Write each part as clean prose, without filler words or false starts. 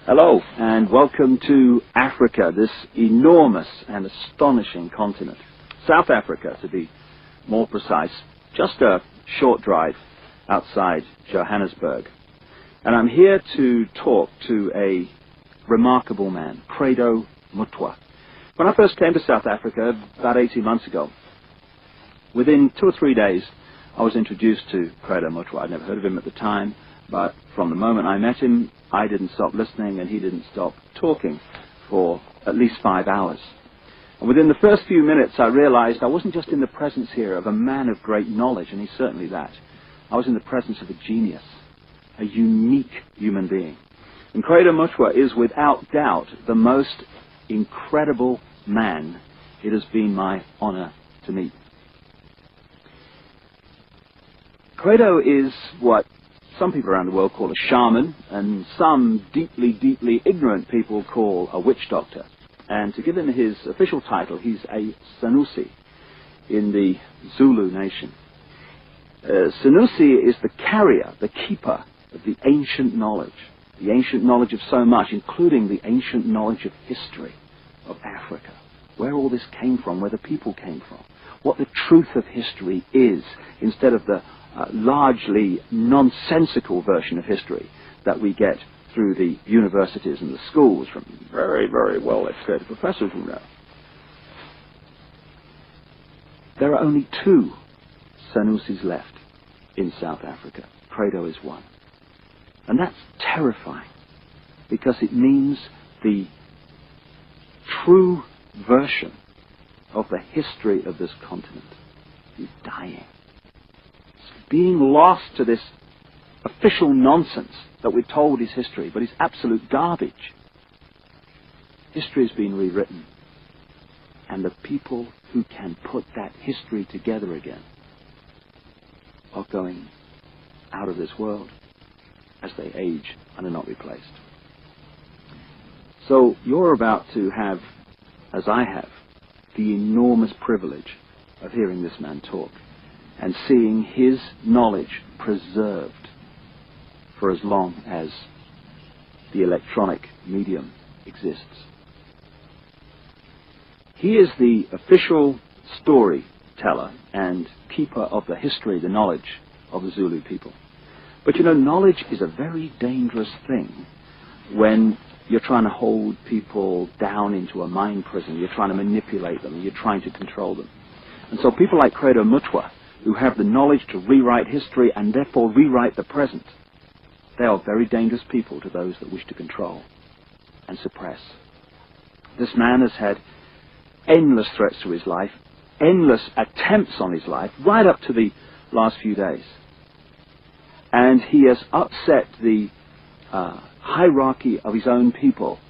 Hello and welcome to Africa, this enormous and astonishing continent. South Africa, to be more precise, just a short drive outside Johannesburg. And I'm here to talk to a remarkable man, Credo Mutwa. When I first came to South Africa about 18 months ago, within 2 or 3 days I was introduced to Credo Mutwa. I'd never heard of him at the time, but from the moment I met him, I didn't stop listening and he didn't stop talking for at least 5 hours. And within the first few minutes I realized I wasn't just in the presence here of a man of great knowledge, and he's certainly that. I was in the presence of a genius, a unique human being. And Credo Mutwa is without doubt the most incredible man it has been my honor to meet. Credo is what some people around the world call a shaman, and some deeply, deeply ignorant people call a witch doctor. And to give him his official title, he's a Sanusi in the Zulu nation. Sanusi is the carrier, the keeper of the ancient knowledge of so much, including the ancient knowledge of history of Africa, where all this came from, where the people came from, what the truth of history is, instead of the largely nonsensical version of history that we get through the universities and the schools from very, very well-educated professors who know. There are only 2 Sanusis left in South Africa. Credo is one. And that's terrifying, because it means the true version of the history of this continent is dying. Being lost to this official nonsense that we're told is history, but is absolute garbage. History has been rewritten, and the people who can put that history together again are going out of this world as they age and are not replaced. So you're about to have, as I have, the enormous privilege of hearing this man talk and seeing his knowledge preserved for as long as the electronic medium exists. He is the official storyteller and keeper of the history, the knowledge of the Zulu people. But you know, knowledge is a very dangerous thing when you're trying to hold people down into a mind prison, you're trying to manipulate them, you're trying to control them. And so people like Credo Mutwa, who have the knowledge to rewrite history and therefore rewrite the present, they are very dangerous people to those that wish to control and suppress. This man has had endless threats to his life, endless attempts on his life, right up to the last few days. And he has upset the hierarchy of his own people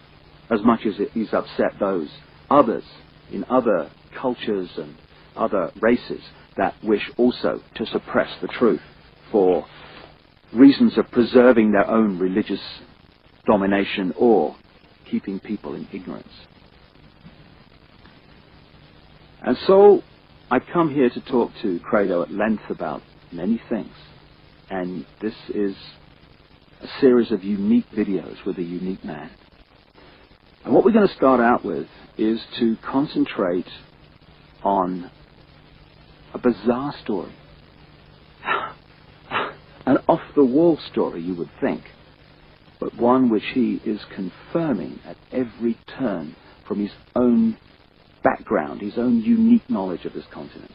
as much as he's upset those others in other cultures and other races that wish also to suppress the truth for reasons of preserving their own religious domination or keeping people in ignorance. And so I've come here to talk to Credo at length about many things, and this is a series of unique videos with a unique man. And what we're going to start out with is to concentrate on a bizarre story. An off-the-wall story, you would think, but one which he is confirming at every turn from his own background, his own unique knowledge of this continent.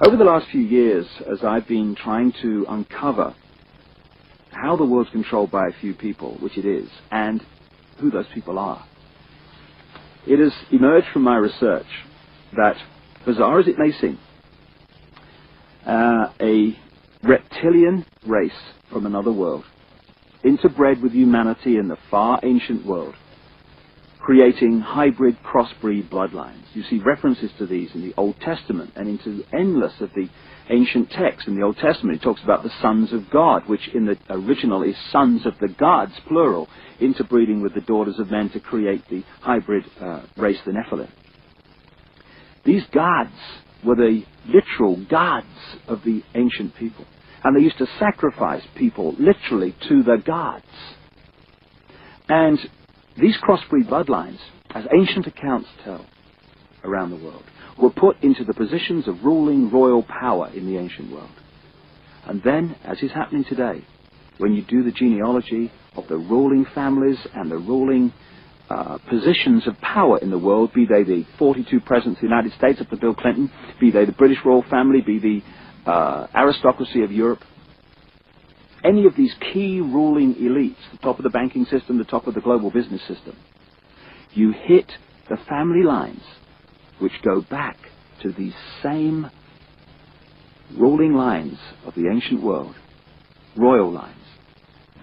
Over the last few years, as I've been trying to uncover how the world's controlled by a few people, which it is, and who those people are, it has emerged from my research that, bizarre as it may seem, a reptilian race from another world, interbred with humanity in the far ancient world, creating hybrid crossbreed bloodlines. You see references to these in the Old Testament and into endless of the ancient texts. In the Old Testament it talks about the sons of God, which in the original is sons of the gods, plural, interbreeding with the daughters of men to create the hybrid race, the Nephilim. These gods were the literal gods of the ancient people. And they used to sacrifice people literally to the gods. And these crossbreed bloodlines, as ancient accounts tell around the world, were put into the positions of ruling royal power in the ancient world. And then, as is happening today, when you do the genealogy of the ruling families and the ruling positions of power in the world, be they the 42 presidents of the United States up to Bill Clinton, be they the British royal family, be the aristocracy of Europe, any of these key ruling elites, the top of the banking system, the top of the global business system, you hit the family lines which go back to these same ruling lines of the ancient world, royal lines,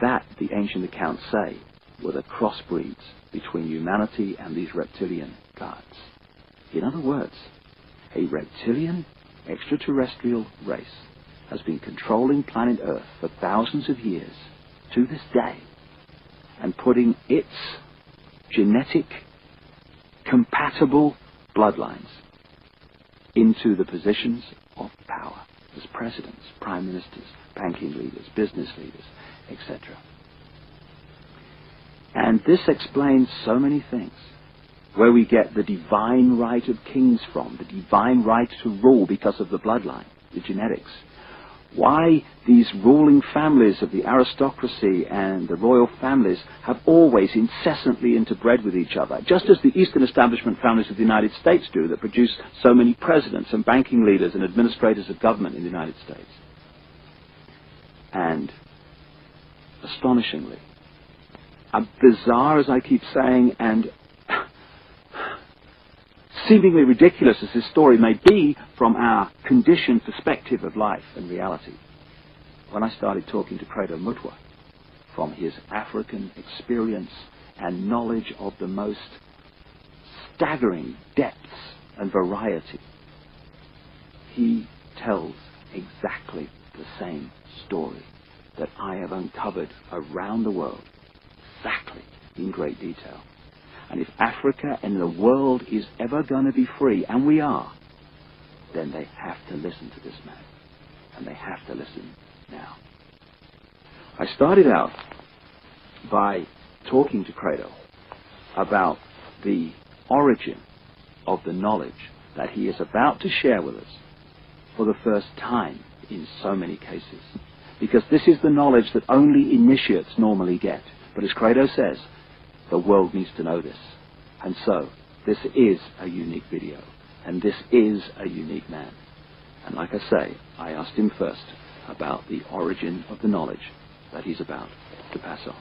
that the ancient accounts say were the crossbreeds between humanity and these reptilian gods. In other words, a reptilian extraterrestrial race has been controlling planet Earth for thousands of years to this day and putting its genetic compatible bloodlines into the positions of power as presidents, prime ministers, banking leaders, business leaders, etc. And this explains so many things, where we get the divine right of kings from, the divine right to rule because of the bloodline, the genetics. Why these ruling families of the aristocracy and the royal families have always incessantly interbred with each other, just as the Eastern establishment families of the United States do, that produce so many presidents and banking leaders and administrators of government in the United States. And astonishingly, bizarre as I keep saying, and seemingly ridiculous as this story may be from our conditioned perspective of life and reality, when I started talking to Credo Mutwa from his African experience and knowledge of the most staggering depths and variety, he tells exactly the same story that I have uncovered around the world, exactly in great detail. And if Africa and the world is ever going to be free, and we are, then they have to listen to this man. And they have to listen now. I started out by talking to Credo about the origin of the knowledge that he is about to share with us for the first time in so many cases. Because this is the knowledge that only initiates normally get. But as Credo says, the world needs to know this. And so, this is a unique video. And this is a unique man. And like I say, I asked him first about the origin of the knowledge that he's about to pass on.